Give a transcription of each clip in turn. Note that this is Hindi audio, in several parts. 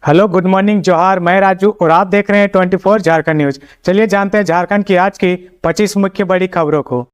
हेलो, गुड मॉर्निंग, जोहार। मैं राजू और आप देख रहे हैं 24 झारखंड न्यूज। चलिए जानते हैं झारखंड की आज की 25 मुख्य बड़ी खबरों को।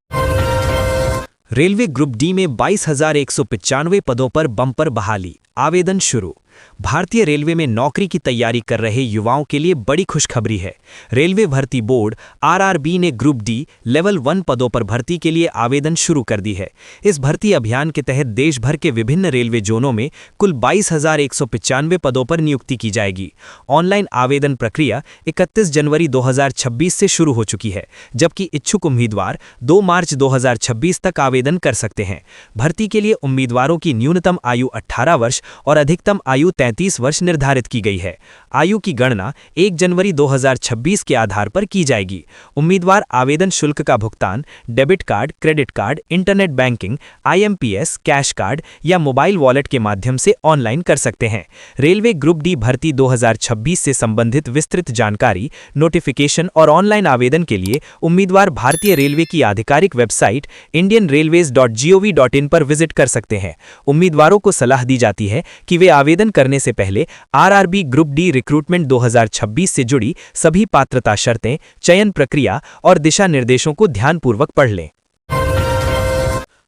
रेलवे ग्रुप डी में 22,195 पदों पर बम्पर बहाली, आवेदन शुरू। भारतीय रेलवे में नौकरी की तैयारी कर रहे युवाओं के लिए बड़ी खुशखबरी है। रेलवे भर्ती बोर्ड आरआरबी ने ग्रुप डी लेवल 1 पदों पर भर्ती के लिए आवेदन शुरू कर दी है। इस भर्ती अभियान के तहत देश भर के विभिन्न रेलवे जोनों में कुल 22,195 पदों पर नियुक्ति की जाएगी। ऑनलाइन आवेदन प्रक्रिया 31 जनवरी 2026 से शुरू हो चुकी है, जबकि इच्छुक उम्मीदवार 2 मार्च 2026 तक आवेदन कर सकते हैं। भर्ती के लिए उम्मीदवारों की न्यूनतम आयु 18 वर्ष और अधिकतम आयु 33 वर्ष निर्धारित की गई है। आयु की गणना 1 जनवरी 2026 के आधार पर की जाएगी। उम्मीदवार आवेदन शुल्क का भुगतान debit card, credit card, internet banking, IMPS, cash card या मोबाइल वॉलेट के माध्यम से ऑनलाइन कर सकते हैं। रेलवे ग्रुप डी भर्ती 2026 से संबंधित विस्तृत जानकारी, नोटिफिकेशन और ऑनलाइन आवेदन के लिए उम्मीदवार भारतीय रेलवे की आधिकारिक वेबसाइट indianrailways.gov.in पर विजिट कर सकते हैं। उम्मीदवारों को सलाह दी जाती है कि वे आवेदन करने से पहले आरआरबी ग्रुप डी रिक्रूटमेंट 2026 से जुड़ी सभी पात्रता शर्तें, चयन प्रक्रिया और दिशा निर्देशों को ध्यानपूर्वक पढ़ लें।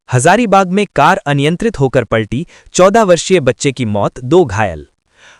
हजारीबाग में कार अनियंत्रित होकर पलटी, 14 वर्षीय बच्चे की मौत, 2 घायल।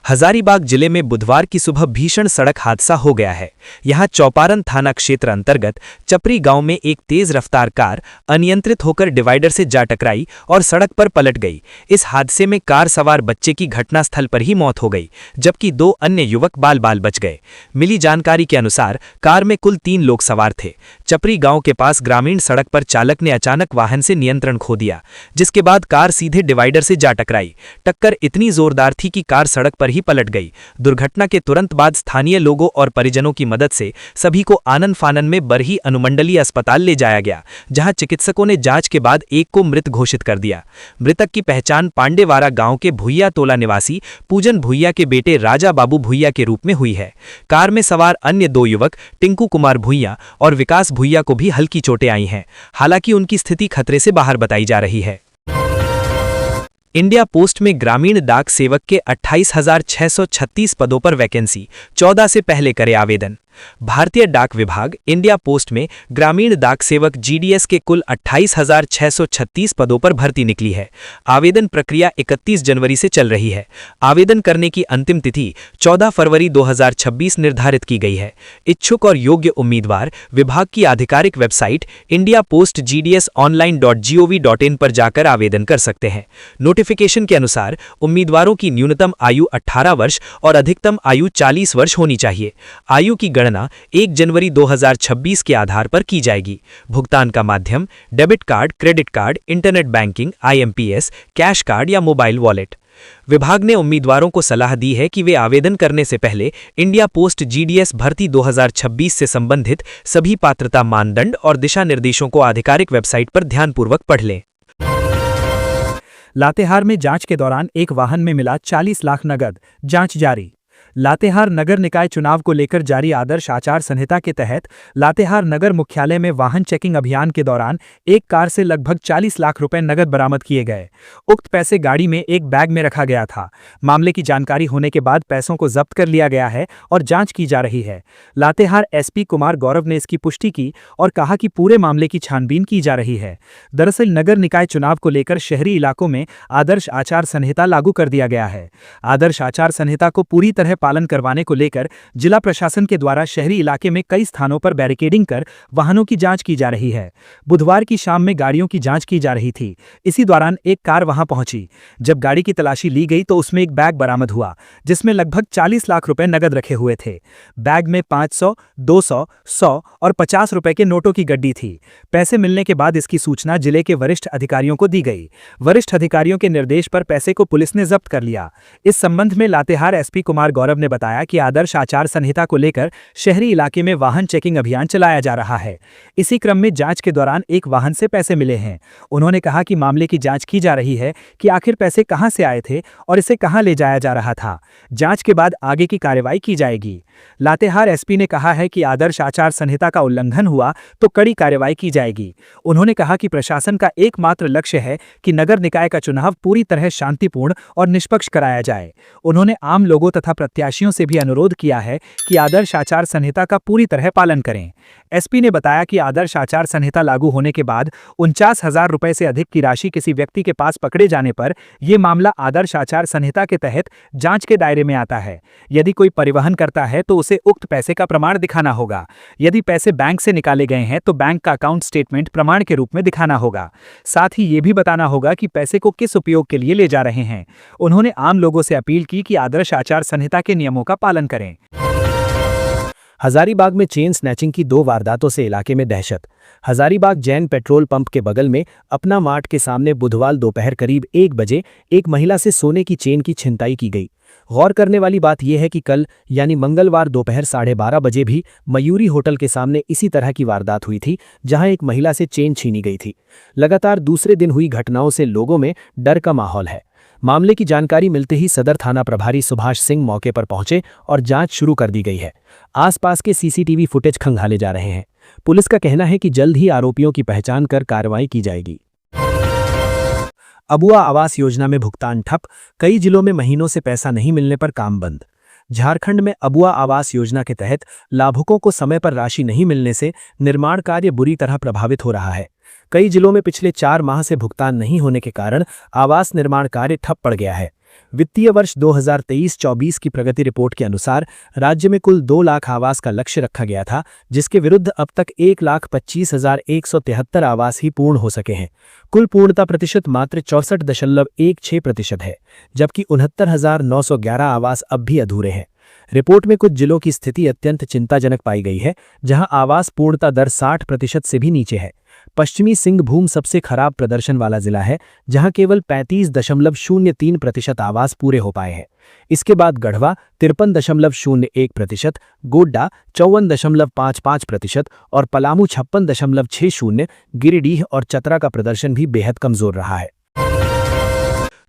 हजारीबाग जिले में बुधवार की सुबह भीषण सड़क हादसा हो गया है। यहां चौपारण थाना क्षेत्र अंतर्गत चपरी गांव में एक तेज रफ्तार कार अनियंत्रित होकर डिवाइडर से जा टकराई और सड़क पर पलट गई। इस हादसे में कार सवार बच्चे की घटनास्थल पर ही मौत हो गई, जबकि 2 अन्य युवक बाल बाल बच गए। मिली जानकारी के अनुसार कार में कुल 3 लोग सवार थे। चपरी गांव के पास ग्रामीण सड़क पर चालक ने अचानक वाहन से नियंत्रण खो दिया, जिसके बाद कार सीधे डिवाइडर से जा टकराई। टक्कर इतनी जोरदार थी कि कार सड़क पर ही पलट गई। दुर्घटना के तुरंत बाद स्थानीय लोगों और परिजनों की मदद से सभी को आनन फानन में बरही अनुमंडलीय अस्पताल ले जाया गया, जहां चिकित्सकों ने जांच के बाद एक को मृत घोषित कर दिया। मृतक की पहचान पांडेवारा गांव के भुइया टोला निवासी पूजन भुइया के बेटे राजा बाबू भुइया के रूप में हुई है। कार में सवार अन्य 2 युवक टिंकू कुमार भुइया और विकास भुइया को भी हल्की चोटें आई हैं। हालांकि उनकी स्थिति खतरे से बाहर बताई जा रही है। इंडिया पोस्ट में ग्रामीण डाक सेवक के 28,636 पदों पर वैकेंसी, 14 से पहले करें आवेदन। भारतीय डाक विभाग इंडिया पोस्ट में ग्रामीण डाक सेवक जीडीएस के कुल 28,636 पदों पर भर्ती निकली है। आवेदन प्रक्रिया 31 जनवरी से चल रही है। आवेदन करने की अंतिम तिथि 14 फरवरी 2026 निर्धारित की गई है। इच्छुक और योग्य उम्मीदवार विभाग की आधिकारिक वेबसाइट indiapostgdsonline.gov.in पर जाकर आवेदन कर सकते हैं। नोटिफिकेशन के अनुसार उम्मीदवारों की न्यूनतम आयु 18 वर्ष और अधिकतम आयु 40 वर्ष होनी चाहिए। आयु की गणना 1 जनवरी 2026 के आधार पर की जाएगी। भुगतान का माध्यम debit card, credit card, internet banking, IMPS, cash card या मोबाइल वॉलेट। विभाग ने उम्मीदवारों को सलाह दी है कि वे आवेदन करने से पहले इंडिया पोस्ट जीडीएस भर्ती 2026 से संबंधित सभी पात्रता मानदंड और दिशा निर्देशों को आधिकारिक वेबसाइट पर ध्यानपूर्वक पढ़ लें। लातेहार में जांच के दौरान एक वाहन में मिला 40 लाख नगद, जांच जारी। लातेहार नगर निकाय चुनाव को लेकर जारी आदर्श आचार संहिता के तहत लातेहार नगर मुख्यालय में वाहन चेकिंग अभियान के दौरान एक कार से लगभग 40 लाख रुपए नगद बरामद किए गए। उक्त पैसे गाड़ी में एक बैग में रखा गया था। मामले की जानकारी होने के बाद पैसों को जब्त कर लिया गया है और जांच की जा रही है। लातेहार एसपी कुमार गौरव ने इसकी पुष्टि की और कहा कि पूरे मामले की छानबीन की जा रही है। दरअसल नगर निकाय चुनाव को लेकर शहरी इलाकों में आदर्श आचार संहिता लागू कर दिया गया है। आदर्श आचार संहिता को पूरी तरह पालन करवाने को लेकर जिला प्रशासन के द्वारा शहरी इलाके में कई स्थानों पर बैरिकेडिंग कर वाहनों की जांच की जा रही है। बुधवार की शाम में गाड़ियों की जांच की जा रही थी। इसी दौरान एक कार वहां पहुंची। जब गाड़ी की तलाशी ली गई तो उसमें एक बैग बरामद हुआ, जिसमें लगभग 40 लाख रुपए नगद रखे हुए थे। बैग में 500, 200, 100 और 50 रुपए के नोटों की गड्डी थी। पैसे मिलने के बाद इसकी सूचना जिले के वरिष्ठ अधिकारियों को दी गई। वरिष्ठ अधिकारियों के निर्देश पर पैसे को पुलिस ने जब्त कर लिया। इस संबंध में लातेहार एसपी कुमार गौरव ने बताया कि आदर्श आचार संहिता को लेकर शहरी इलाके में वाहन चेकिंग अभियान चलाया जा रहा है। इसी क्रम में जांच के दौरान एक वाहन से पैसे मिले हैं। उन्होंने कहा कि मामले की जांच की जा रही है कि आखिर पैसे कहां से आए थे और इसे कहां ले जाया जा रहा था। जांच के बाद आगे की कार्रवाई की जाएगी। लातेहार एसपी ने कहा है कि आदर्श आचार संहिता का उल्लंघन हुआ तो कड़ी कार्रवाई की जाएगी। उन्होंने कहा कि प्रशासन का एकमात्र लक्ष्य है कि नगर निकाय का चुनाव पूरी तरह शांतिपूर्ण और निष्पक्ष कराया जाए। उन्होंने आम लोगों तथा प्रत्याशियों से भी अनुरोध किया है कि आदर्श आचार संहिता का पूरी तरह पालन करें। एसपी ने बताया कि आदर्श आचार संहिता लागू होने के बाद 49,000 रुपए से अधिक की राशि किसी व्यक्ति के पास पकड़े जाने पर यह मामला आदर्श आचार संहिता के तहत जांच के दायरे में आता है। यदि कोई परिवहन करता है तो उसे उक्त पैसे का प्रमाण दिखाना होगा। यदि पैसे बैंक से निकाले गए हैं तो बैंक का अकाउंट स्टेटमेंट प्रमाण के रूप में दिखाना होगा। साथ ही ये भी बताना होगा कि पैसे को किस उपयोग के लिए ले जा रहे हैं। उन्होंने आम लोगों से अपील की कि आदर्श आचार संहिता के नियमों का पालन करें। हजारीबाग में चेन स्नैचिंग की 2 वारदातों से इलाके में दहशत। हजारीबाग जैन पेट्रोल पंप के बगल में अपना मार्ट के सामने बुधवार दोपहर करीब 1 बजे एक महिला से सोने की चेन की छिनताई की गई। गौर करने वाली बात यह है कि कल यानी मंगलवार दोपहर 12:30 बजे भी मयूरी होटल के सामने इसी तरह की वारदात हुई थी, जहां एक महिला से चेन छीनी गई थी। लगातार दूसरे दिन हुई घटनाओं से लोगों में डर का माहौल है। मामले की जानकारी मिलते ही सदर थाना प्रभारी सुभाष सिंह मौके पर पहुंचे और जांच शुरू कर दी गई है। आसपास के सीसीटीवी फुटेज खंगाले जा रहे हैं। पुलिस का कहना है कि जल्द ही आरोपियों की पहचान कर कार्रवाई की जाएगी। अबुआ आवास योजना में भुगतान ठप, कई जिलों में महीनों से पैसा नहीं मिलने पर काम बंद। झारखंड में अबुआ आवास योजना के तहत लाभुकों को समय पर राशि नहीं मिलने से निर्माण कार्य बुरी तरह प्रभावित हो रहा है। कई जिलों में पिछले 4 माह से भुगतान नहीं होने के कारण आवास निर्माण कार्य ठप पड़ गया है। वित्तीय वर्ष 2023-24 की प्रगति रिपोर्ट के अनुसार राज्य में कुल 2 लाख आवास का लक्ष्य रखा गया था, जिसके विरुद्ध अब तक 1,25,173 आवास ही पूर्ण हो सके हैं। कुल पूर्णता प्रतिशत मात्र 64.16% है, जबकि 69,911 आवास अब भी अधूरे हैं। रिपोर्ट में कुछ जिलों की स्थिति अत्यंत चिंताजनक पाई गई है, जहां आवास पूर्णता दर 60% से भी नीचे है। पश्चिमी सिंहभूम सबसे खराब प्रदर्शन वाला जिला है, जहां केवल 35.03% आवास पूरे हो पाए हैं। इसके बाद गढ़वा 53.01%, गोड्डा 54.55% और पलामू 56.60%, गिरिडीह और चतरा का प्रदर्शन भी बेहद कमजोर रहा है।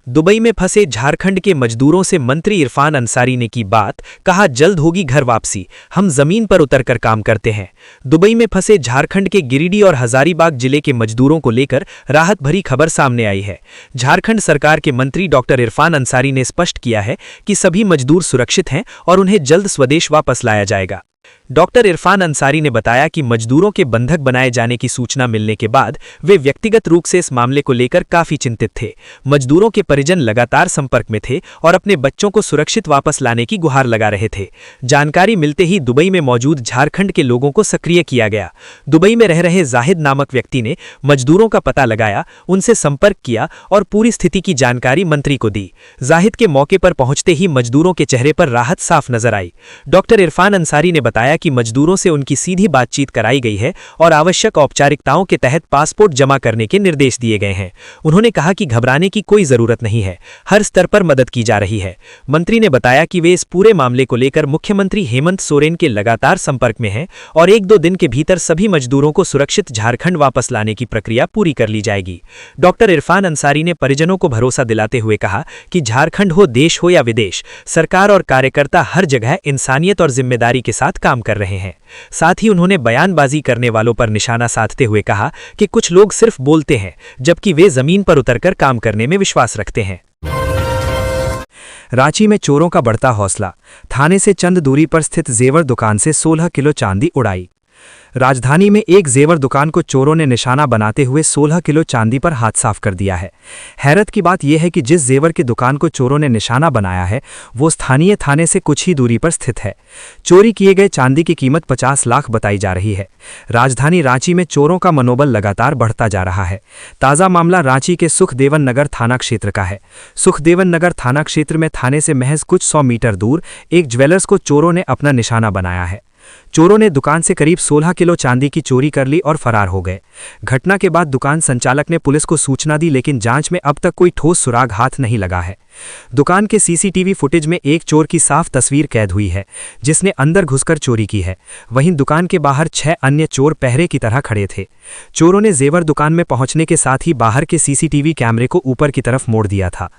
दुबई में फंसे झारखंड के मजदूरों से मंत्री इरफान अंसारी ने की बात, कहा जल्द होगी घर वापसी, हम जमीन पर उतरकर काम करते हैं। दुबई में फंसे झारखंड के गिरिडीह और हजारीबाग जिले के मजदूरों को लेकर राहत भरी खबर सामने आई है। झारखंड सरकार के मंत्री डॉक्टर इरफान अंसारी ने स्पष्ट किया है कि सभी मजदूर सुरक्षित हैं और उन्हें जल्द स्वदेश वापस लाया जाएगा। डॉक्टर इरफान अंसारी ने बताया कि मजदूरों के बंधक बनाए जाने की सूचना मिलने के बाद वे व्यक्तिगत रूप से इस मामले को लेकर काफी चिंतित थे। मजदूरों के परिजन लगातार संपर्क में थे और अपने बच्चों को सुरक्षित वापस लाने की गुहार लगा रहे थे। जानकारी मिलते ही दुबई में मौजूद झारखंड के लोगों को सक्रिय किया गया। दुबई में रह रहे जाहिद नामक व्यक्ति ने मजदूरों का पता लगाया, उनसे संपर्क किया और पूरी स्थिति की जानकारी मंत्री को दी। जाहिद के मौके पर पहुंचते ही मजदूरों के चेहरे पर राहत साफ नजर आई। डॉक्टर इरफान अंसारी ने बताया कि मजदूरों से उनकी सीधी बातचीत कराई गई है और आवश्यक औपचारिकताओं के तहत पासपोर्ट जमा करने के निर्देश दिए गए हैं। उन्होंने कहा कि घबराने की कोई जरूरत नहीं है, हर स्तर पर मदद की जा रही है। मंत्री ने बताया कि वे इस पूरे मामले को लेकर मुख्यमंत्री हेमंत सोरेन के लगातार संपर्क में हैं और 1-2 दिन के भीतर सभी मजदूरों को सुरक्षित झारखंड वापस लाने की प्रक्रिया पूरी कर ली जाएगी। डॉक्टर इरफान अंसारी ने परिजनों को भरोसा दिलाते हुए कहा कि झारखंड हो देश हो या विदेश, सरकार और कार्यकर्ता हर जगह इंसानियत और जिम्मेदारी के साथ काम कर रहे हैं। साथ ही उन्होंने बयानबाजी करने वालों पर निशाना साधते हुए कहा कि कुछ लोग सिर्फ बोलते हैं, जबकि वे जमीन पर उतरकर काम करने में विश्वास रखते हैं। रांची में चोरों का बढ़ता हौसला, थाने से चंद दूरी पर स्थित जेवर दुकान से 16 किलो चांदी उड़ाई। राजधानी में एक जेवर दुकान को चोरों ने निशाना बनाते हुए 16 किलो चांदी पर हाथ साफ कर दिया है। हैरत की बात यह है कि जिस जेवर की दुकान को चोरों ने निशाना बनाया है वो स्थानीय थाने से कुछ ही दूरी पर स्थित है। चोरी किए गए चांदी की कीमत 50 लाख बताई जा रही है। राजधानी रांची में चोरों का मनोबल लगातार बढ़ता जा रहा है। ताज़ा मामला रांची के सुखदेवन नगर थाना क्षेत्र का है। सुखदेवन नगर थाना क्षेत्र में थाने से महज कुछ 100 मीटर दूर एक ज्वेलर्स को चोरों ने अपना निशाना बनाया है। चोरों ने दुकान से करीब 16 किलो चांदी की चोरी कर ली और फरार हो गए। घटना के बाद दुकान संचालक ने पुलिस को सूचना दी, लेकिन जांच में अब तक कोई ठोस सुराग हाथ नहीं लगा है। दुकान के सीसीटीवी फुटेज में एक चोर की साफ तस्वीर कैद हुई है, जिसने अंदर घुसकर चोरी की है। वहीं दुकान के बाहर 6 अन्य चोर पहरे की तरह खड़े थे। चोरों ने जेवर दुकान में पहुंचने के साथ ही बाहर के सीसीटीवी कैमरे को ऊपर की तरफ मोड़ दिया था।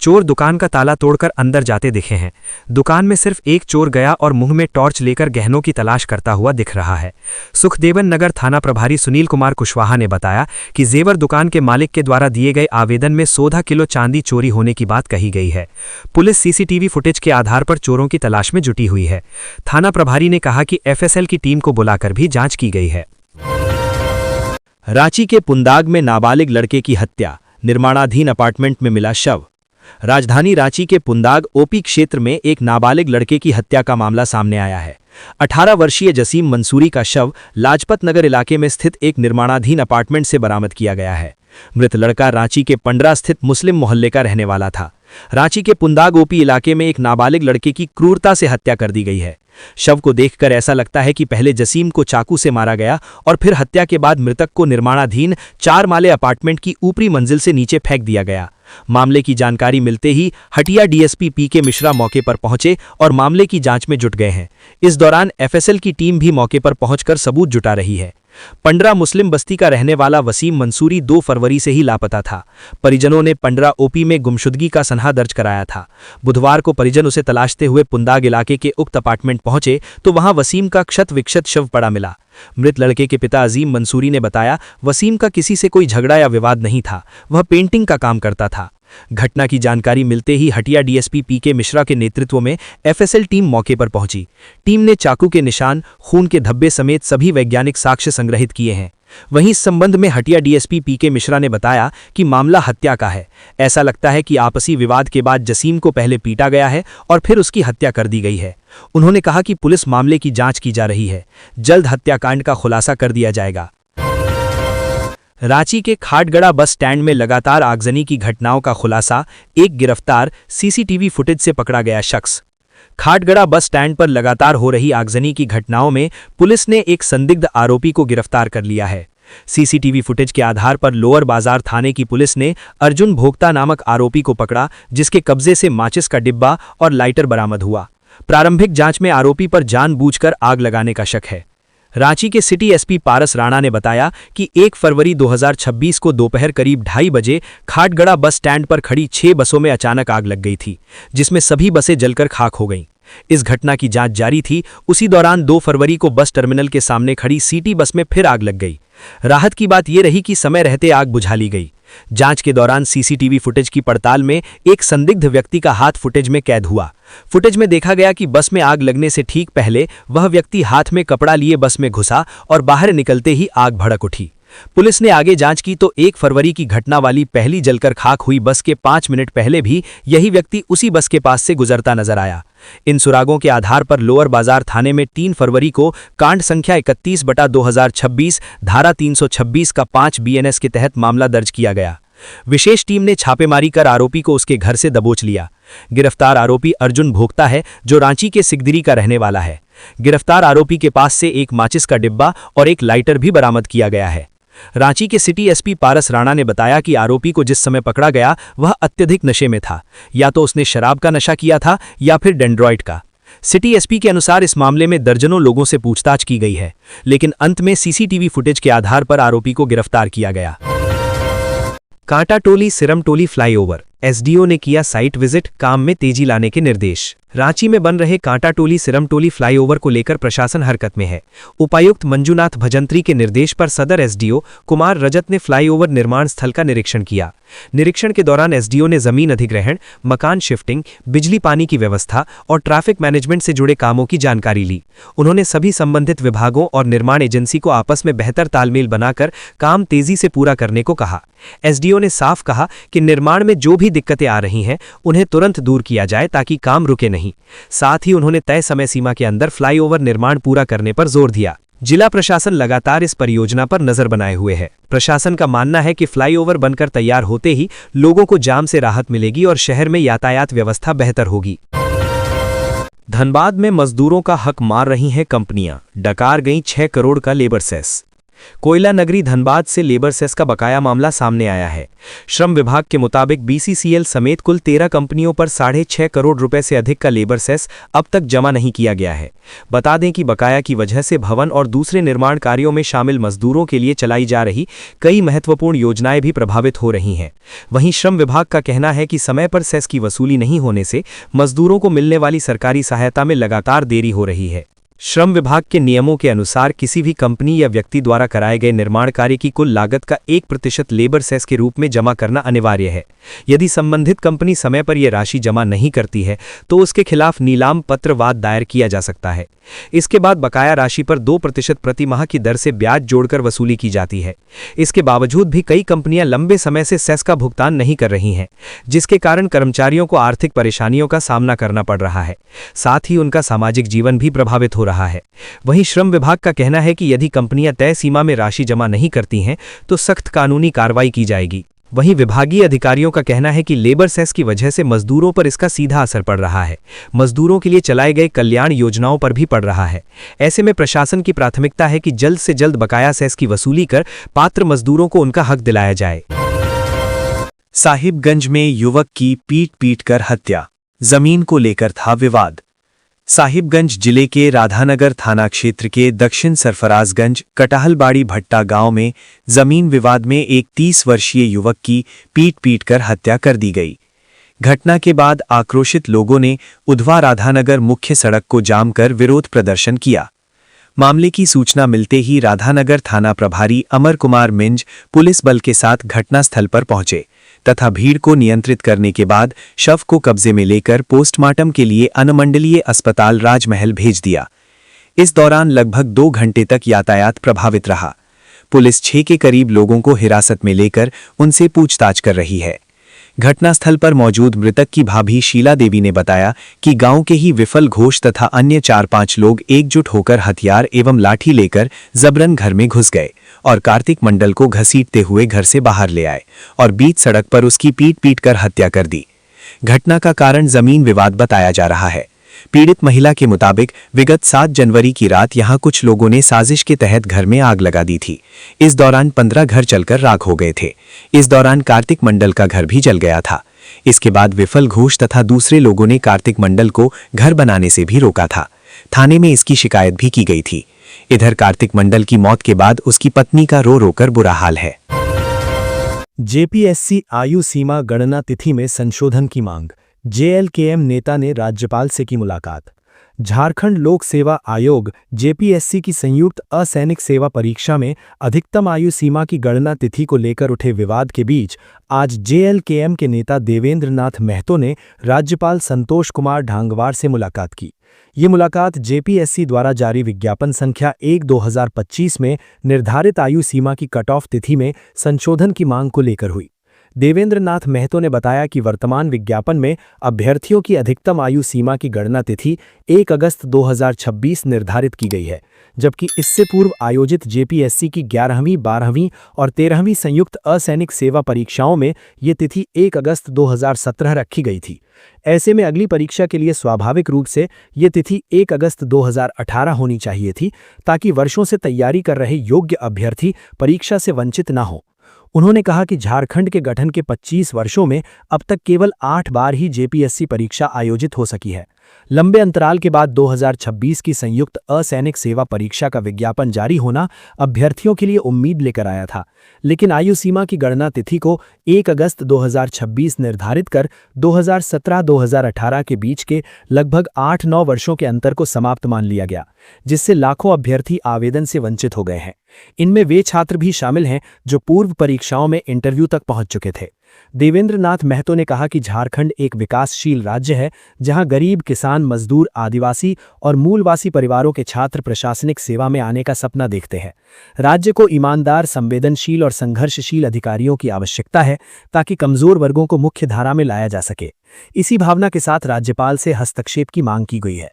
चोर दुकान का ताला तोड़कर अंदर जाते दिखे हैं। दुकान में सिर्फ एक चोर गया और मुंह में टॉर्च लेकर गहनों की तलाश करता हुआ दिख रहा है। सुखदेवन नगर थाना प्रभारी सुनील कुमार कुशवाहा ने बताया कि जेवर दुकान के मालिक के द्वारा दिए गए आवेदन में 16 किलो चांदी चोरी होने की बात कही गई है। पुलिस सीसीटीवी फुटेज के आधार पर चोरों की तलाश में जुटी हुई है। थाना प्रभारी ने कहा कि एफएसएल की टीम को बुलाकर भी जांच की गई है। रांची के पुंदाग में नाबालिग लड़के की हत्या, निर्माणाधीन अपार्टमेंट में मिला शव। राजधानी रांची के पुंदाग ओपी क्षेत्र में एक नाबालिग लड़के की हत्या का मामला सामने आया है। 18 वर्षीय जसीम मंसूरी का शव लाजपत नगर इलाके में स्थित एक निर्माणाधीन अपार्टमेंट से बरामद किया गया है। मृत लड़का रांची के पंडरा स्थित मुस्लिम मोहल्ले का रहने वाला था। रांची के पुंदाग ओपी इलाके में एक नाबालिग लड़के की क्रूरता से हत्या कर दी गई है। शव को देखकर ऐसा लगता है कि पहले जसीम को चाकू से मारा गया और फिर हत्या के बाद मृतक को निर्माणाधीन 4 माले अपार्टमेंट की ऊपरी मंजिल से नीचे फेंक दिया गया। मामले की जानकारी मिलते ही हटिया डीएसपी पीके मिश्रा मौके पर पहुंचे और मामले की जांच में जुट गए हैं। इस दौरान एफएसएल की टीम भी मौके पर पहुंचकर सबूत जुटा रही है। पंडरा मुस्लिम बस्ती का रहने वाला वसीम मंसूरी 2 फरवरी से ही लापता था। परिजनों ने पंडरा ओपी में गुमशुदगी का सनहा दर्ज कराया था। बुधवार को परिजन उसे तलाशते हुए पुंदाग इलाके के उक्त अपार्टमेंट पहुंचे तो वहां वसीम का क्षत विक्षत शव पड़ा मिला। मृत लड़के के पिता अजीम मंसूरी ने बताया, वसीम का किसी से कोई झगड़ा या विवाद नहीं था, वह पेंटिंग का काम करता था। घटना की जानकारी मिलते ही हटिया डीएसपी पीके मिश्रा के नेतृत्व में एफएसएल टीम मौके पर पहुंची। टीम ने चाकू के निशान, खून के धब्बे समेत सभी वैज्ञानिक साक्ष्य संग्रहित किए हैं। वहीं इस संबंध में हटिया डीएसपी पीके मिश्रा ने बताया कि मामला हत्या का है। ऐसा लगता है कि आपसी विवाद के बाद जसीम को पहले पीटा गया है और फिर उसकी हत्या कर दी गई है। उन्होंने कहा कि पुलिस मामले की जांच की जा रही है, जल्द हत्याकांड का खुलासा कर दिया जाएगा। रांची के खाटगड़ा बस स्टैंड में लगातार आगजनी की घटनाओं का खुलासा, एक गिरफ्तार, सीसीटीवी फुटेज से पकड़ा गया शख्स। खाटगड़ा बस स्टैंड पर लगातार हो रही आगजनी की घटनाओं में पुलिस ने एक संदिग्ध आरोपी को गिरफ्तार कर लिया है। सीसीटीवी फुटेज के आधार पर लोअर बाजार थाने की पुलिस ने अर्जुन भोक्ता नामक आरोपी को पकड़ा, जिसके कब्जे से माचिस का डिब्बा और लाइटर बरामद हुआ। प्रारंभिक जांच में आरोपी पर जानबूझकर आग लगाने का शक है। रांची के सिटी एसपी पारस राणा ने बताया कि 1 फरवरी 2026 को दोपहर करीब 2:30 बजे खाटगड़ा बस स्टैंड पर खड़ी 6 बसों में अचानक आग लग गई थी, जिसमें सभी बसें जलकर खाक हो गईं। इस घटना की जांच जारी थी। उसी दौरान 2 फरवरी को बस टर्मिनल के सामने खड़ी सिटी बस में फिर आग लग गई। राहत की बात यह रही कि समय रहते आग बुझा ली गई। जांच के दौरान सीसीटीवी फुटेज की पड़ताल में एक संदिग्ध व्यक्ति का हाथ फुटेज में कैद हुआ। फुटेज में देखा गया कि बस में आग लगने से ठीक पहले वह व्यक्ति हाथ में कपड़ा लिए बस में घुसा और बाहर निकलते ही आग भड़क उठी। पुलिस ने आगे जांच की तो 1 फरवरी की घटना वाली पहली जलकर खाक हुई बस के 5 मिनट पहले भी यही व्यक्ति उसी बस के पास से गुजरता नजर आया। इन सुरागों के आधार पर लोअर बाजार थाने में 3 फरवरी को कांड संख्या 31/2026 धारा 326 का 5 बीएनएस के तहत मामला दर्ज किया गया। विशेष टीम ने छापेमारी कर आरोपी को उसके घर से दबोच लिया। गिरफ्तार आरोपी अर्जुन भोक्ता है, जो रांची के सिकदरी का रहने वाला है। गिरफ्तार आरोपी के पास से एक माचिस का डिब्बा और एक लाइटर भी बरामद किया गया है। रांची के सिटी एसपी पारस राणा ने बताया कि आरोपी को जिस समय पकड़ा गया वह अत्यधिक नशे में था। या तो उसने शराब का नशा किया था या फिर डेंड्रॉइड का। सिटी एसपी के अनुसार इस मामले में दर्जनों लोगों से पूछताछ की गई है, लेकिन अंत में सीसीटीवी फुटेज के आधार पर आरोपी को गिरफ्तार किया गया। कांटाटोली सिरमटोली फ्लाईओवर, एसडीओ ने किया साइट विजिट, काम में तेजी लाने के निर्देश। रांची में बन रहे कांटाटोली सिरमटोली फ्लाईओवर को लेकर प्रशासन हरकत में है। उपायुक्त मंजूनाथ भजंत्री के निर्देश पर सदर एसडीओ कुमार रजत ने फ्लाईओवर निर्माण स्थल का निरीक्षण किया। निरीक्षण के दौरान एसडीओ ने जमीन अधिग्रहण, मकान शिफ्टिंग, बिजली पानी की व्यवस्था और ट्रैफिक मैनेजमेंट से जुड़े कामों की जानकारी ली। उन्होंने सभी संबंधित विभागों और निर्माण एजेंसी को आपस में बेहतर तालमेल बनाकर काम तेजी से पूरा करने को कहा। एसडीओ ने साफ कहा कि निर्माण में जो भी दिक्कतें आ रही हैं उन्हें तुरंत दूर किया जाए ताकि काम रुके नहीं। साथ ही उन्होंने तय समय सीमा के अंदर फ्लाईओवर निर्माण पूरा करने पर जोर दिया। जिला प्रशासन लगातार इस परियोजना पर नजर बनाए हुए है। प्रशासन का मानना है कि फ्लाईओवर बनकर तैयार होते ही लोगों को जाम से राहत मिलेगी और शहर में यातायात व्यवस्था बेहतर होगी। धनबाद में मजदूरों का हक मार रही हैं कंपनियां, डकार गई 6 करोड़ का लेबर सेस। कोयला नगरी धनबाद से लेबर सेस का बकाया मामला सामने आया है। श्रम विभाग के मुताबिक बीसीसीएल समेत कुल 13 कंपनियों पर 6.5 करोड़ रुपए से अधिक का लेबर सेस अब तक जमा नहीं किया गया है। बता दें कि बकाया की वजह से भवन और दूसरे निर्माण कार्यों में शामिल मजदूरों के लिए चलाई जा रही कई महत्वपूर्ण योजनाएं भी प्रभावित हो रही हैं। वहीं श्रम विभाग का कहना है कि समय पर सेस की वसूली नहीं होने से मजदूरों को मिलने वाली सरकारी सहायता में लगातार देरी हो रही है। श्रम विभाग के नियमों के अनुसार किसी भी कंपनी या व्यक्ति द्वारा कराए गए निर्माण कार्य की कुल लागत का 1% लेबर सेस के रूप में जमा करना अनिवार्य है। यदि संबंधित कंपनी समय पर यह राशि जमा नहीं करती है तो उसके खिलाफ नीलाम पत्र वाद दायर किया जा सकता है। इसके बाद बकाया राशि पर 2% प्रति माह की दर से ब्याज जोड़कर वसूली की जाती है। इसके बावजूद भी कई कंपनियां लंबे समय से सेस का भुगतान नहीं कर रही हैं, जिसके कारण कर्मचारियों को आर्थिक परेशानियों का सामना करना पड़ रहा है। साथ ही उनका सामाजिक जीवन भी प्रभावित हो रहा है। वहीं श्रम विभाग का कहना है कि यदि कंपनियां तय सीमा में राशि जमा नहीं करती हैं तो सख्त कानूनी कार्रवाई की जाएगी। वहीं विभागीय अधिकारियों का कहना है कि लेबर सेस की वजह से मजदूरों पर इसका सीधा असर पड़ रहा है। मजदूरों के लिए चलाए गए कल्याण योजनाओं पर भी पड़ रहा है। ऐसे में प्रशासन की प्राथमिकता है कि जल्द से जल्द बकाया सेस की वसूली कर पात्र मजदूरों को उनका हक दिलाया जाए। साहिबगंज में युवक की पीट कर हत्या, जमीन को लेकर था विवाद। साहिबगंज जिले के राधानगर थाना क्षेत्र के दक्षिण सरफराजगंज कटाहलबाड़ी भट्टा गांव में जमीन विवाद में एक 30 वर्षीय युवक की पीट कर हत्या कर दी गई। घटना के बाद आक्रोशित लोगों ने उधवा राधानगर मुख्य सड़क को जाम कर विरोध प्रदर्शन किया। मामले की सूचना मिलते ही राधानगर थाना प्रभारी अमर कुमार मिंज पुलिस बल के साथ घटनास्थल पर पहुंचे तथा भीड़ को नियंत्रित करने के बाद शव को कब्जे में लेकर पोस्टमार्टम के लिए अनुमंडलीय अस्पताल राजमहल भेज दिया। इस दौरान लगभग 2 घंटे तक यातायात प्रभावित रहा। पुलिस 6 के करीब लोगों को हिरासत में लेकर उनसे पूछताछ कर रही है। घटनास्थल पर मौजूद मृतक की भाभी शीला देवी ने बताया कि गांव के ही विफल घोष तथा अन्य 4-5 लोग एकजुट होकर हथियार एवं लाठी लेकर जबरन घर में घुस गए और कार्तिक मंडल को घसीटते हुए घर से बाहर ले आए और बीच सड़क पर उसकी पीट कर हत्या कर दी। घटना का कारण जमीन विवाद बताया जा रहा है। पीड़ित महिला के मुताबिक विगत 7 जनवरी की रात यहां कुछ लोगों ने साजिश के तहत घर में आग लगा दी थी। इस दौरान 15 घर जलकर राख हो गए थे। इस दौरान कार्तिक मंडल का घर भी जल गया था। इसके बाद विफल घोष तथा दूसरे लोगों ने कार्तिक मंडल को घर बनाने से भी रोका था। थाने में इसकी शिकायत भी की गई थी। इधर कार्तिक मंडल की मौत के बाद उसकी पत्नी का रो रोकर बुरा हाल है। जेपीएससी आयु सीमा गणना तिथि में संशोधन की मांग, जेएलकेएम नेता ने राज्यपाल से की मुलाकात। झारखंड लोक सेवा आयोग जेपीएससी की संयुक्त असैनिक सेवा परीक्षा में अधिकतम आयु सीमा की गणना तिथि को लेकर उठे विवाद के बीच आज जेएलकेएम के नेता देवेंद्र नाथ महतो ने राज्यपाल संतोष कुमार ढांगवार से मुलाकात की। ये मुलाकात जेपीएससी द्वारा जारी विज्ञापन संख्या 1/2025 में निर्धारित आयु सीमा की कट ऑफ तिथि में संशोधन की मांग को लेकर हुई। देवेंद्र नाथ महतो ने बताया कि वर्तमान विज्ञापन में अभ्यर्थियों की अधिकतम आयु सीमा की गणना तिथि 1 अगस्त 2026 निर्धारित की गई है, जबकि इससे पूर्व आयोजित जेपीएससी की 11वीं, 12वीं और 13वीं संयुक्त असैनिक सेवा परीक्षाओं में ये तिथि 1 अगस्त 2017 रखी गई थी। ऐसे में अगली परीक्षा के लिए स्वाभाविक रूप से ये तिथि 1 अगस्त 2018 होनी चाहिए थी, ताकि वर्षों से तैयारी कर रहे योग्य अभ्यर्थी परीक्षा से वंचित न हो। उन्होंने कहा कि झारखंड के गठन के 25 वर्षों में अब तक केवल 8 बार ही जेपीएससी परीक्षा आयोजित हो सकी है। लंबे अंतराल के बाद 2026 की संयुक्त असैनिक सेवा परीक्षा का विज्ञापन जारी होना अभ्यर्थियों के लिए उम्मीद लेकर आया था, लेकिन आयु सीमा की गणना तिथि को 1 अगस्त 2026 निर्धारित कर 2017-2018 के बीच के लगभग 8-9 वर्षों के अंतर को समाप्त मान लिया गया, जिससे लाखों अभ्यर्थी आवेदन से वंचित हो गए हैं। इनमें वे छात्र भी शामिल हैं जो पूर्व परीक्षाओं में इंटरव्यू तक पहुंच चुके थे। देवेंद्र नाथ महतो ने कहा कि झारखंड एक विकासशील राज्य है, जहां गरीब, किसान, मजदूर, आदिवासी और मूलवासी परिवारों के छात्र प्रशासनिक सेवा में आने का सपना देखते हैं। राज्य को ईमानदार, संवेदनशील और संघर्षशील अधिकारियों की आवश्यकता है, ताकि कमजोर वर्गों को मुख्य धारा में लाया जा सके। इसी भावना के साथ राज्यपाल से हस्तक्षेप की मांग की गई है।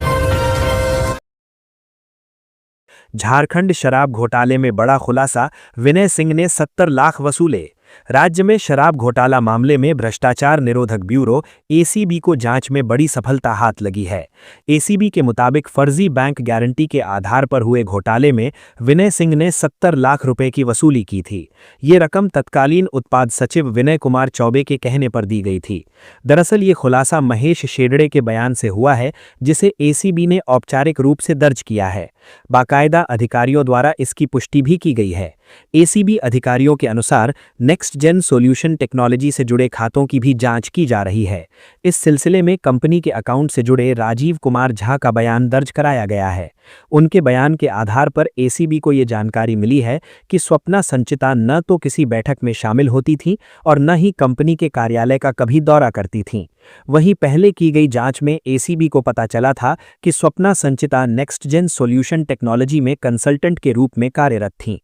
झारखंड शराब घोटाले में बड़ा खुलासा, विनय सिंह ने 70 लाख वसूले। राज्य में शराब घोटाला मामले में भ्रष्टाचार निरोधक ब्यूरो एसीबी को जांच में बड़ी सफलता हाथ लगी है। एसीबी के मुताबिक फर्जी बैंक गारंटी के आधार पर हुए घोटाले में विनय सिंह ने 70 लाख रुपए की वसूली की थी। ये रकम तत्कालीन उत्पाद सचिव विनय कुमार चौबे के कहने पर दी गई थी। दरअसल ये खुलासा महेश शेड़े के बयान से हुआ है, जिसे एसीबी ने औपचारिक रूप से दर्ज किया है। बाकायदा अधिकारियों द्वारा इसकी पुष्टि भी की गई है। एसीबी अधिकारियों के अनुसार नेक्स्ट जेन सॉल्यूशन टेक्नोलॉजी से जुड़े खातों की भी जांच की जा रही है। इस सिलसिले में कंपनी के अकाउंट से जुड़े राजीव कुमार झा का बयान दर्ज कराया गया है। उनके बयान के आधार पर एसीबी को ये जानकारी मिली है कि स्वप्ना संचिता न तो किसी बैठक में शामिल होती थीं और न ही कंपनी के कार्यालय का कभी दौरा करती थीं। वहीं पहले की गई जांच में एसीबी को पता चला था कि स्वप्ना संचिता नेक्स्ट जेन सॉल्यूशन टेक्नोलॉजी में कंसल्टेंट के रूप में कार्यरत थीं।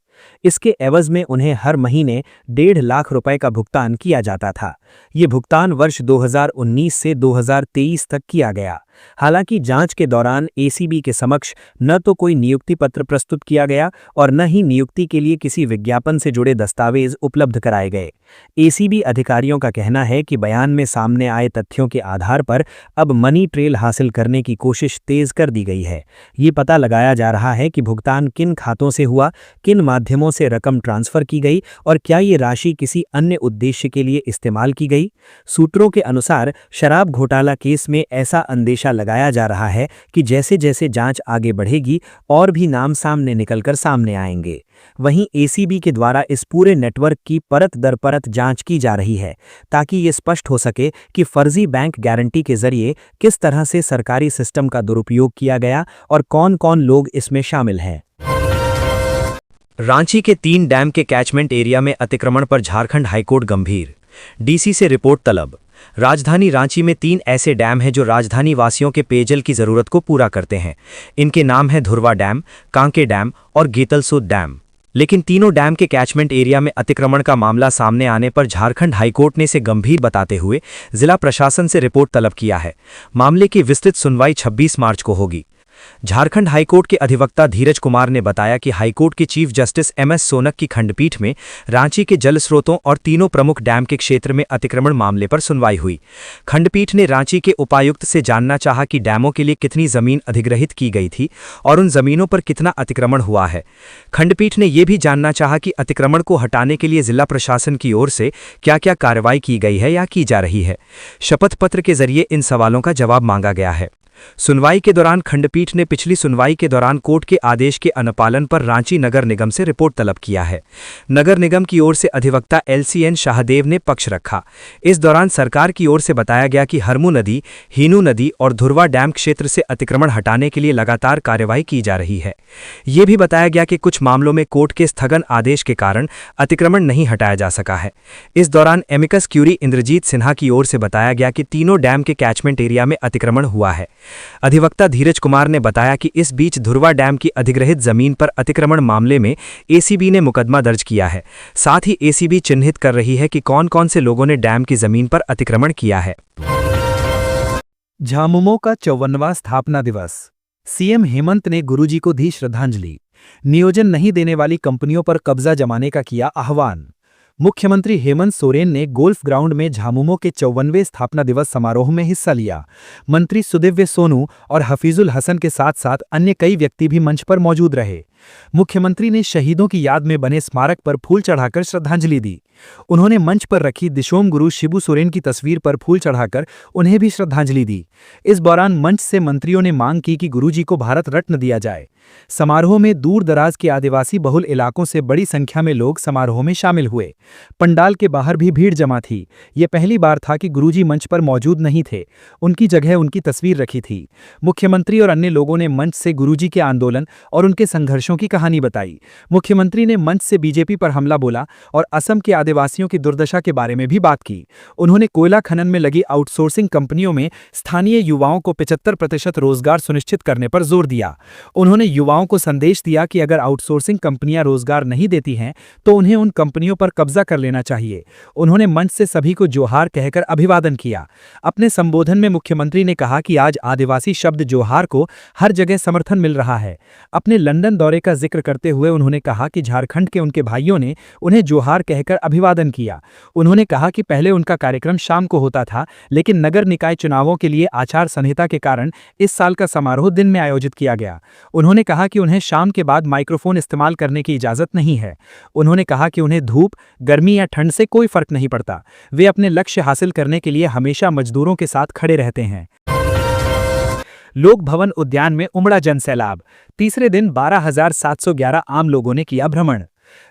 इसके एवज में उन्हें हर महीने 1.5 लाख रुपए का भुगतान किया जाता था। ये भुगतान वर्ष 2019 से 2023 तक किया गया। हालांकि जांच के दौरान एसीबी के समक्ष न तो कोई नियुक्ति पत्र प्रस्तुत किया गया और न ही नियुक्ति के लिए किसी विज्ञापन से जुड़े दस्तावेज उपलब्ध कराए गए। एसीबी अधिकारियों का कहना है कि बयान में सामने आए तथ्यों के आधार पर अब मनी ट्रेल हासिल करने की कोशिश तेज कर दी गई है। ये पता लगाया जा रहा है कि भुगतान किन खातों से हुआ, किन माध्यमों से रकम ट्रांसफर की गई और क्या ये राशि किसी अन्य उद्देश्य के लिए इस्तेमाल की गई। सूत्रों के अनुसार शराब घोटाला केस में ऐसा अंदेशा लगाया जा रहा है कि जैसे जैसे जांच आगे बढ़ेगी और भी नाम सामने निकलकर सामने आएंगे। वहीं एसीबी के द्वारा इस पूरे नेटवर्क की परत दर परत जांच की जा रही है ताकि ये स्पष्ट हो सके कि फर्जी बैंक गारंटी के जरिए किस तरह से सरकारी सिस्टम का दुरुपयोग किया गया और कौन कौन लोग इसमें शामिल हैं। रांची के 3 डैम के कैचमेंट एरिया में अतिक्रमण पर झारखंड हाईकोर्ट गंभीर, डीसी से रिपोर्ट तलब। राजधानी रांची में 3 ऐसे डैम हैं जो राजधानी वासियों के पेयजल की जरूरत को पूरा करते हैं। इनके नाम है धुरवा डैम, कांके डैम और गेतलसूद डैम। लेकिन तीनों डैम के कैचमेंट एरिया में अतिक्रमण का मामला सामने आने पर झारखंड हाईकोर्ट ने इसे गंभीर बताते हुए जिला प्रशासन से रिपोर्ट तलब किया है। मामले की विस्तृत सुनवाई 26 मार्च को होगी। झारखंड हाईकोर्ट के अधिवक्ता धीरज कुमार ने बताया कि हाईकोर्ट के चीफ जस्टिस एमएस सोनक की खंडपीठ में रांची के जल स्रोतों और तीनों प्रमुख डैम के क्षेत्र में अतिक्रमण मामले पर सुनवाई हुई। खंडपीठ ने रांची के उपायुक्त से जानना चाहा कि डैमों के लिए कितनी जमीन अधिग्रहित की गई थी और उन जमीनों पर कितना अतिक्रमण हुआ है। खंडपीठ ने यह भी जानना चाहा कि अतिक्रमण को हटाने के लिए जिला प्रशासन की ओर से क्या क्या कार्रवाई की गई है या की जा रही है। शपथ पत्र के जरिए इन सवालों का जवाब मांगा गया है। सुनवाई के दौरान खंडपीठ ने पिछली सुनवाई के दौरान कोर्ट के आदेश के अनुपालन पर रांची नगर निगम से रिपोर्ट तलब किया है। नगर निगम की ओर से अधिवक्ता एलसीएन शाहदेव ने पक्ष रखा। इस दौरान सरकार की ओर से बताया गया कि हरमू नदी, हीनू नदी और धुरवा डैम क्षेत्र से अतिक्रमण हटाने के लिए लगातार कार्रवाई की जा रही है। ये भी बताया गया कि कुछ मामलों में कोर्ट के स्थगन आदेश के कारण अतिक्रमण नहीं हटाया जा सका है। इस दौरान एमिकस क्यूरी इंद्रजीत सिन्हा की ओर से बताया गया कि तीनों डैम के कैचमेंट एरिया में अतिक्रमण हुआ है। अधिवक्ता धीरज कुमार ने बताया कि इस बीच धुरवा डैम की अधिग्रहित जमीन पर अतिक्रमण मामले में एसीबी ने मुकदमा दर्ज किया है। साथ ही एसीबी चिन्हित कर रही है कि कौन कौन से लोगों ने डैम की जमीन पर अतिक्रमण किया है। झामुमो का 54वां स्थापना दिवस, सीएम हेमंत ने गुरुजी को दी श्रद्धांजलि। नियोजन नहीं देने वाली कंपनियों पर कब्जा जमाने का किया आह्वान। मुख्यमंत्री हेमंत सोरेन ने गोल्फ ग्राउंड में झामुमो के 54वें स्थापना दिवस समारोह में हिस्सा लिया। मंत्री सुदिव्य सोनू और हफीजुल हसन के साथ साथ अन्य कई व्यक्ति भी मंच पर मौजूद रहे। मुख्यमंत्री ने शहीदों की याद में बने स्मारक पर फूल चढ़ाकर श्रद्धांजलि दी। उन्होंने मंच पर रखी दिशोम गुरु शिबू सोरेन की तस्वीर पर फूल चढ़ाकर उन्हें भी श्रद्धांजलि दी। इस दौरान मंच से मंत्रियों ने मांग की कि गुरुजी को भारत रत्न दिया जाए। समारोह में दूर दराज के आदिवासी बहुल इलाकों से बड़ी संख्या में लोग समारोह में शामिल हुए। पंडाल के बाहर भी भीड़ जमा थी। ये पहली बार था कि गुरुजी मंच पर मौजूद नहीं थे, उनकी जगह उनकी तस्वीर रखी थी। मुख्यमंत्री और अन्य लोगों ने मंच से गुरुजी के आंदोलन और उनके संघर्षों की कहानी बताई। मुख्यमंत्री ने मंच से बीजेपी पर हमला बोला और असम के आदिवासियों की दुर्दशा के बारे में भी बात की। उन्होंने कोयला खनन में लगी आउटसोर्सिंग कंपनियों में स्थानीय युवाओं को 75% रोजगार सुनिश्चित करने पर जोर दिया। उन्होंने युवाओं को संदेश दिया कि अगर आउटसोर्सिंग कंपनियां रोजगार नहीं देती हैं तो उन्हें उन कंपनियों पर कब्जा कर लेना चाहिए। उन्होंने मंच से सभी को जोहार कहकर अभिवादन किया। अपने संबोधन में मुख्यमंत्री ने कहा कि आज आदिवासी शब्द जोहार को हर जगह समर्थन मिल रहा है। अपने लंदन दौरे का जिक्र करते हुए उन्होंने कहा कि झारखंड के उनके भाइयों ने उन्हें जोहार कहकर अभिवादन किया। उन्होंने कहा कि पहले उनका कार्यक्रम शाम को होता था, लेकिन नगर निकाय चुनावों के लिए आचार संहिता के कारण इस साल का समारोह दिन में आयोजित किया गया। उन्होंने कहा कि उन्हें शाम के बाद माइक्रोफोन इस्तेमाल करने की इजाजत नहीं है। उन्होंने कहा कि उन्हें धूप, गर्मी या ठंड से कोई फर्क नहीं पड़ता। वे अपने लक्ष्य हासिल करने के लिए हमेशा मजदूरों के साथ खड़े रहते हैं। लोक भवन उद्यान में उमड़ा जनसैलाब। तीसरे दिन 12,711 आम लोगों ने किया भ्रमण।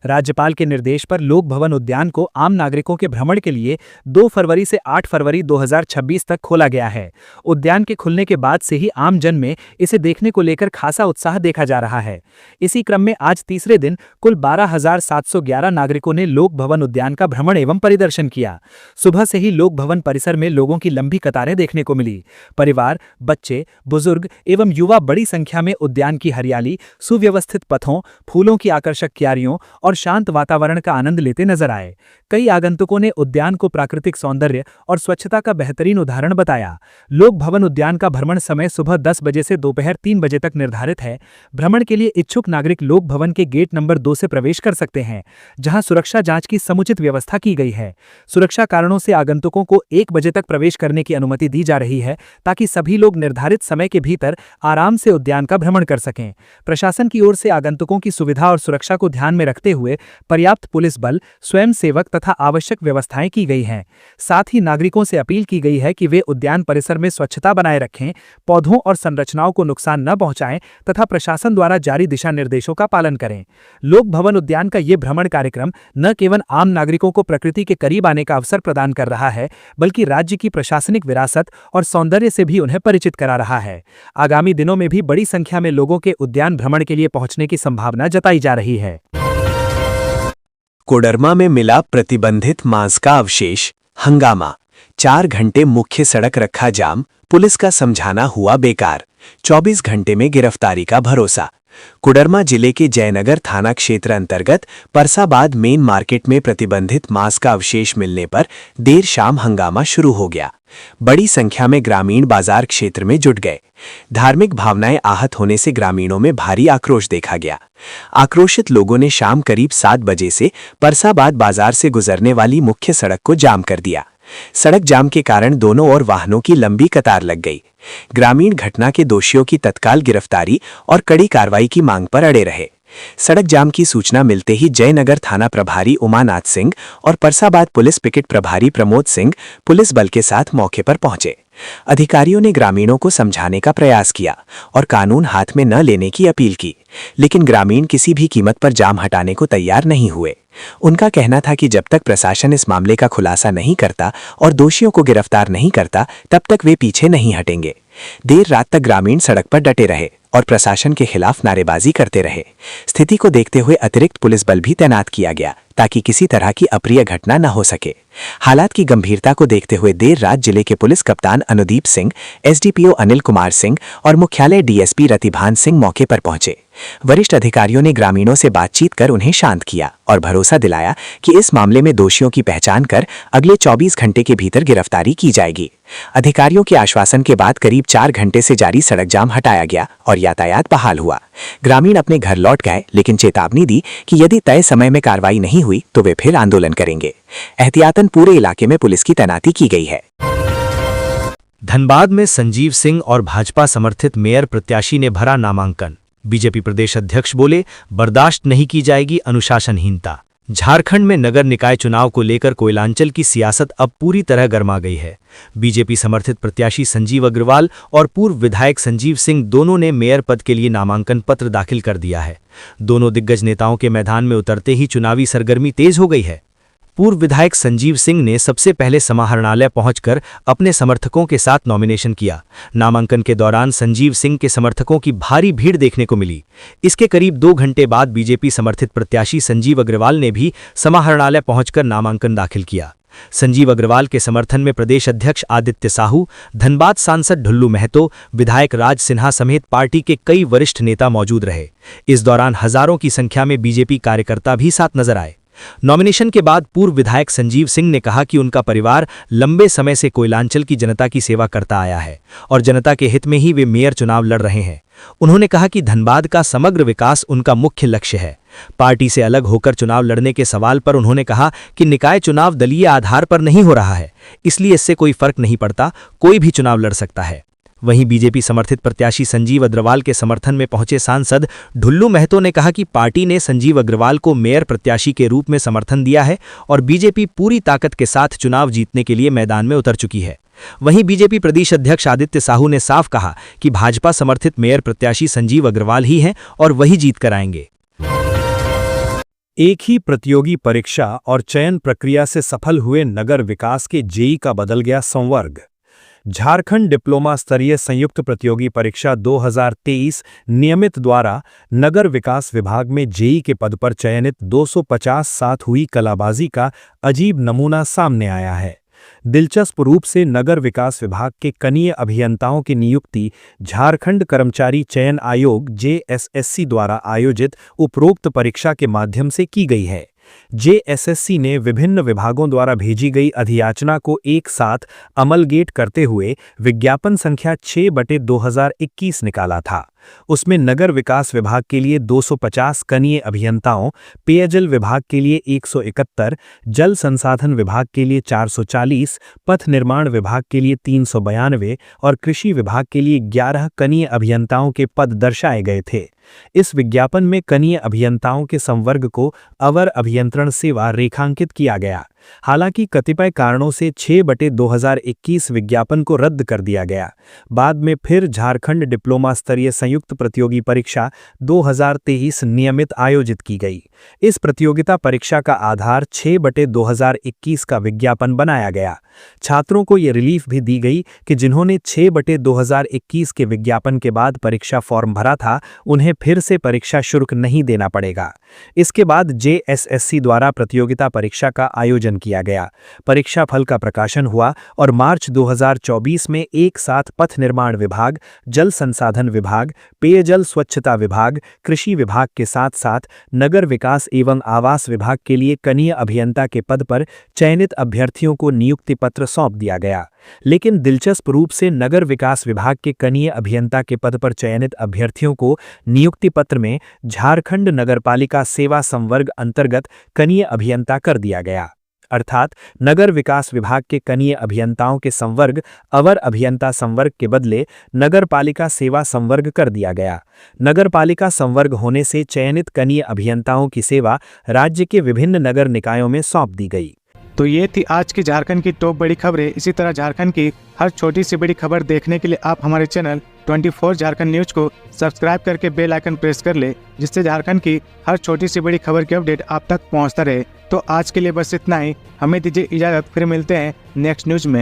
राज्यपाल के निर्देश पर लोक भवन उद्यान को आम नागरिकों के भ्रमण के लिए 2 फरवरी से 8 फरवरी 2026 तक खोला गया है। उद्यान के खुलने के बाद से ही आम जन में इसे देखने को लेकर खासा उत्साह देखा जा रहा है। इसी क्रम में आज तीसरे दिन कुल 12,711 नागरिकों ने लोक भवन उद्यान का भ्रमण एवं परिदर्शन किया। सुबह से ही लोक भवन परिसर में लोगों की लंबी कतारें देखने को मिली। परिवार, बच्चे, बुजुर्ग एवं युवा बड़ी संख्या में उद्यान की हरियाली, सुव्यवस्थित पथों, फूलों की आकर्षक क्यारियों और शांत वातावरण का आनंद लेते नजर आए। कई आगंतुकों ने उद्यान को प्राकृतिक सौंदर्य और स्वच्छता का बेहतरीन उदाहरण बताया। लोक भवन उद्यान का भ्रमण समय सुबह 10 बजे से दोपहर 3 बजे तक निर्धारित है। भ्रमण के लिए इच्छुक नागरिक लोक भवन के गेट नंबर 2 से प्रवेश कर सकते हैं, जहां सुरक्षा जांच की समुचित व्यवस्था की गई है। सुरक्षा कारणों से आगंतुकों को 1 बजे तक प्रवेश करने की अनुमति दी जा रही है, ताकि सभी लोग निर्धारित समय के भीतर आराम से उद्यान का भ्रमण कर सकें। प्रशासन की ओर से आगंतुकों की सुविधा और सुरक्षा को ध्यान में रखते हुए पर्याप्त पुलिस बल, स्वयंसेवक तथा आवश्यक व्यवस्थाएं की गई हैं। साथ ही नागरिकों से अपील की गई है कि वे उद्यान परिसर में स्वच्छता बनाए रखें, पौधों और संरचनाओं को नुकसान न पहुंचाएं तथा प्रशासन द्वारा जारी दिशा निर्देशों का पालन करें। लोक भवन उद्यान का ये भ्रमण कार्यक्रम न केवल आम नागरिकों को प्रकृति के करीब आने का अवसर प्रदान कर रहा है, बल्कि राज्य की प्रशासनिक विरासत और सौंदर्य से भी उन्हें परिचित करा रहा है। आगामी दिनों में भी बड़ी संख्या में लोगों के उद्यान भ्रमण के लिए पहुंचने की संभावना जताई जा रही है। कोडरमा में मिला प्रतिबंधित मांस का अवशेष, हंगामा। 4 घंटे मुख्य सड़क रखा जाम, पुलिस का समझाना हुआ बेकार। 24 घंटे में गिरफ्तारी का भरोसा। कोडरमा जिले के जयनगर थाना क्षेत्र अंतर्गत परसाबाद मेन मार्केट में प्रतिबंधित मांस का अवशेष मिलने पर देर शाम हंगामा शुरू हो गया। बड़ी संख्या में ग्रामीण बाजार क्षेत्र में जुट गए। धार्मिक भावनाएं आहत होने से ग्रामीणों में भारी आक्रोश देखा गया। आक्रोशित लोगों ने शाम करीब 7 बजे से परसाबाद बाजार से गुजरने वाली मुख्य सड़क को जाम कर दिया। सड़क जाम के कारण दोनों ओर वाहनों की लंबी कतार लग गई। ग्रामीण घटना के दोषियों की तत्काल गिरफ्तारी और कड़ी कार्रवाई की मांग पर अड़े रहे। सड़क जाम की सूचना मिलते ही जयनगर थाना प्रभारी उमानाथ सिंह और परसाबाद पुलिस पिकेट प्रभारी प्रमोद सिंह पुलिस बल के साथ मौके पर पहुंचे। अधिकारियों ने ग्रामीणों को समझाने का प्रयास किया और कानून हाथ में न लेने की अपील की, लेकिन ग्रामीण किसी भी कीमत पर जाम हटाने को तैयार नहीं हुए। उनका कहना था कि जब तक प्रशासन इस मामले का खुलासा नहीं करता और दोषियों को गिरफ्तार नहीं करता, तब तक वे पीछे नहीं हटेंगे। देर रात तक ग्रामीण सड़क पर डटे रहे और प्रशासन के खिलाफ नारेबाजी करते रहे। स्थिति को देखते हुए अतिरिक्त पुलिस बल भी तैनात किया गया, ताकि किसी तरह की अप्रिय घटना न हो सके। हालात की गंभीरता को देखते हुए देर रात जिले के पुलिस कप्तान अनुदीप सिंह, एसडीपीओ अनिल कुमार सिंह और मुख्यालय डीएसपी रतिभान सिंह मौके पर पहुंचे। वरिष्ठ अधिकारियों ने ग्रामीणों से बातचीत कर उन्हें शांत किया और भरोसा दिलाया कि इस मामले में दोषियों की पहचान कर अगले 24 घंटे के भीतर गिरफ्तारी की जाएगी। अधिकारियों के आश्वासन के बाद करीब 4 घंटे से जारी सड़क जाम हटाया गया और यातायात बहाल हुआ। ग्रामीण अपने घर लौट गए, लेकिन चेतावनी दी कि यदि तय समय में कार्रवाई नहीं हुई तो वे फिर आंदोलन करेंगे। एहतियातन पूरे इलाके में पुलिस की तैनाती की गई है। धनबाद में संजीव सिंह और भाजपा समर्थित मेयर प्रत्याशी ने भरा नामांकन। बीजेपी प्रदेश अध्यक्ष बोले, बर्दाश्त नहीं की जाएगी अनुशासनहीनता। झारखंड में नगर निकाय चुनाव को लेकर कोयलांचल की सियासत अब पूरी तरह गर्मा गई है। बीजेपी समर्थित प्रत्याशी संजीव अग्रवाल और पूर्व विधायक संजीव सिंह दोनों ने मेयर पद के लिए नामांकन पत्र दाखिल कर दिया है। दोनों दिग्गज नेताओं के मैदान में उतरते ही चुनावी सरगर्मी तेज हो गई है। पूर्व विधायक संजीव सिंह ने सबसे पहले समाहरणालय पहुंचकर अपने समर्थकों के साथ नॉमिनेशन किया। नामांकन के दौरान संजीव सिंह के समर्थकों की भारी भीड़ देखने को मिली। इसके करीब 2 घंटे बाद बीजेपी समर्थित प्रत्याशी संजीव अग्रवाल ने भी समाहरणालय पहुंचकर नामांकन दाखिल किया। संजीव अग्रवाल के समर्थन में प्रदेश अध्यक्ष आदित्य साहू, धनबाद सांसद ढुल्लू महतो, विधायक राज सिन्हा समेत पार्टी के कई वरिष्ठ नेता मौजूद रहे। इस दौरान हजारों की संख्या में बीजेपी कार्यकर्ता भी साथ नजर आए। नॉमिनेशन के बाद पूर्व विधायक संजीव सिंह ने कहा कि उनका परिवार लंबे समय से कोयलांचल की जनता की सेवा करता आया है और जनता के हित में ही वे मेयर चुनाव लड़ रहे हैं। उन्होंने कहा कि धनबाद का समग्र विकास उनका मुख्य लक्ष्य है। पार्टी से अलग होकर चुनाव लड़ने के सवाल पर उन्होंने कहा कि निकाय चुनाव दलीय आधार पर नहीं हो रहा है, इसलिए इससे कोई फर्क नहीं पड़ता, कोई भी चुनाव लड़ सकता है। वहीं बीजेपी समर्थित प्रत्याशी संजीव अग्रवाल के समर्थन में पहुंचे सांसद ढुल्लू महतो ने कहा कि पार्टी ने संजीव अग्रवाल को मेयर प्रत्याशी के रूप में समर्थन दिया है और बीजेपी पूरी ताकत के साथ चुनाव जीतने के लिए मैदान में उतर चुकी है। वहीं बीजेपी प्रदेश अध्यक्ष आदित्य साहू ने साफ कहा कि भाजपा समर्थित मेयर प्रत्याशी संजीव अग्रवाल ही हैं और वही जीत कर आएंगे। एक ही प्रतियोगी परीक्षा और चयन प्रक्रिया से सफल हुए नगर विकास के जेई का बदल गया संवर्ग। झारखंड डिप्लोमा स्तरीय संयुक्त प्रतियोगी परीक्षा 2023 नियमित द्वारा नगर विकास विभाग में जेई के पद पर चयनित 250 साथ हुई कलाबाजी का अजीब नमूना सामने आया है। दिलचस्प रूप से नगर विकास विभाग के कनीय अभियंताओं की नियुक्ति झारखंड कर्मचारी चयन आयोग जेएसएससी द्वारा आयोजित उपरोक्त परीक्षा के माध्यम से की गई है। जेएसएससी ने विभिन्न विभागों द्वारा भेजी गई अधियाचना को एक साथ अमलगेट करते हुए विज्ञापन संख्या 6/2021 निकाला था। उसमें नगर विकास विभाग के लिए 250 कनीय अभियंताओं, पेयजल विभाग के लिए 171, जल संसाधन विभाग के लिए 440, पथ निर्माण विभाग के लिए 392 और कृषि विभाग के लिए 11 कनीय अभियंताओं के पद दर्शाए गए थे। इस विज्ञापन में कनीय अभियंताओं के संवर्ग को अवर अभियंत्रण सेवा रेखांकित किया गया। हालांकि कतिपय कारणों से 6/2021 विज्ञापन को रद्द कर दिया गया। बाद में फिर झारखंड डिप्लोमा स्तरीय संयुक्त प्रतियोगी परीक्षा 2023 नियमित आयोजित की गई। इस प्रतियोगिता परीक्षा का आधार 6/2021 का विज्ञापन बनाया गया। छात्रों को ये रिलीफ भी दी गई कि जिन्होंने 6/2021 के विज्ञापन के बाद परीक्षा फॉर्म भरा था, उन्हें फिर से परीक्षा शुल्क नहीं देना पड़ेगा। इसके बाद जेएसएससी द्वारा प्रतियोगिता परीक्षा का आयोजन किया गया। परीक्षा फल का प्रकाशन हुआ और मार्च 2024 में एक साथ पथ निर्माण विभाग, जल संसाधन विभाग, पेयजल स्वच्छता विभाग, कृषि विभाग के साथ साथ नगर विकास एवं आवास विभाग के लिए कनीय अभियंता के पद पर चयनित अभ्यर्थियों को नियुक्ति पत्र सौंप दिया गया। लेकिन दिलचस्प रूप से नगर विकास विभाग के कनीय अभियंता के पद पर चयनित अभ्यर्थियों को नियुक्ति पत्र में झारखंड नगरपालिका सेवा संवर्ग अंतर्गत कनीय अभियंता कर दिया गया। अर्थात नगर विकास विभाग के कनीय अभियंताओं के संवर्ग अवर अभियंता संवर्ग के बदले नगरपालिका सेवा संवर्ग कर दिया गया। नगरपालिका संवर्ग होने से चयनित कनीय अभियंताओं की सेवा राज्य के विभिन्न नगर निकायों में सौंप दी गई। तो ये थी आज की झारखंड की टॉप बड़ी खबरें। इसी तरह झारखंड की हर छोटी सी बड़ी खबर देखने के लिए आप हमारे चैनल 24 झारखंड न्यूज को सब्सक्राइब करके बेल आइकन प्रेस कर ले, जिससे झारखंड की हर छोटी सी बड़ी खबर की अपडेट आप तक पहुंचता रहे। तो आज के लिए बस इतना ही। हमें दीजिए इजाजत, फिर मिलते हैं नेक्स्ट न्यूज में।